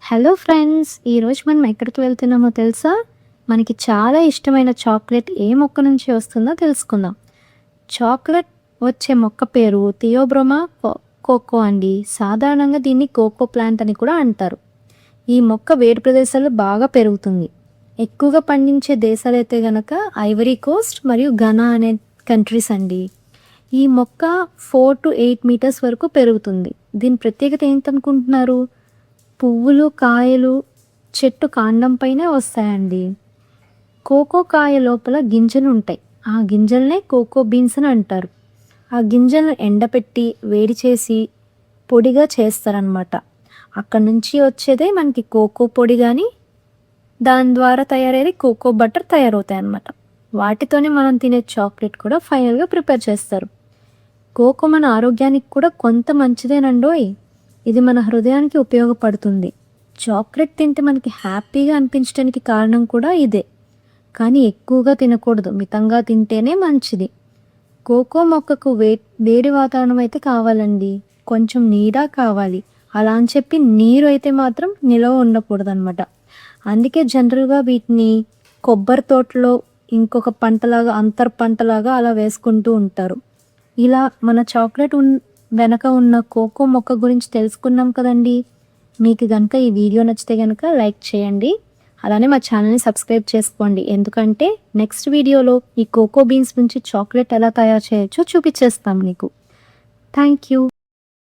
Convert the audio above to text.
Hello friends, ఈరోజు మనం ఎక్కడికి వెళ్తున్నామో తెలుసా? మనకి చాలా ఇష్టమైన చాక్లెట్ ఏ మొక్క నుంచి వస్తుందో తెలుసుకుందాం. చాక్లెట్ వచ్చే మొక్క పేరు థియోబ్రోమా కోకో అండి. సాధారణంగా దీన్ని కోకో ప్లాంట్ అని కూడా అంటారు. ఈ మొక్క వేడి ప్రదేశాల్లో బాగా పెరుగుతుంది. ఎక్కువగా పండించే దేశాలైతే గనక ఐవరీ కోస్ట్ మరియు ఘనా అనే కంట్రీస్ అండి. ఈ మొక్క 4 to 8 మీటర్స్ వరకు పెరుగుతుంది. దీని ప్రత్యేకత ఏంటనుకుంటున్నారు? పువ్వులు, కాయలు చెట్టు కాండం పైనే వస్తాయండి. కోకో కాయ లోపల గింజలు ఉంటాయి. ఆ గింజలనే కోకో బీన్స్ అని అంటారు. ఆ గింజలను ఎండపెట్టి వేడి చేసి పొడిగా చేస్తారనమాట. అక్కడ నుంచి వచ్చేదే మనకి కోకో పొడి కానీ దాని ద్వారా తయారయ్యేది కోకో బటర్ తయారవుతాయి అన్నమాట. వాటితోనే మనం తినే చాక్లెట్ కూడా ఫైనల్గా ప్రిపేర్ చేస్తారు. కోకో మన ఆరోగ్యానికి కూడా కొంత మంచిదేనండోయ్. ఇది మన హృదయానికి ఉపయోగపడుతుంది. చాక్లెట్ తింటే మనకి హ్యాపీగా అనిపించడానికి కారణం కూడా ఇదే. కానీ ఎక్కువగా తినకూడదు, మితంగా తింటేనే మంచిది. కోకో మొక్కకు వేడి వాతావరణం అయితే కావాలండి, కొంచెం నీడ కావాలి. అలా అని చెప్పి నీరు అయితే మాత్రం నిలవ ఉండకూడదు అనమాట. అందుకే జనరల్గా వీటిని కొబ్బరి తోటలో ఇంకొక పంటలాగా అంతర్ పంటలాగా అలా వేసుకుంటూ ఉంటారు. ఇలా మన చాక్లెట్ వెనక ఉన్న కోకో మొక్క గురించి తెలుసుకున్నాం కదండి. మీకు కనుక ఈ వీడియో నచ్చితే కనుక లైక్ చేయండి. అలానే మా ఛానల్ని సబ్స్క్రైబ్ చేసుకోండి. ఎందుకంటే నెక్స్ట్ వీడియోలో ఈ కోకో బీన్స్ నుంచి చాక్లెట్ ఎలా తయారు చేయొచ్చో చూపించేస్తాం మీకు. Thank you.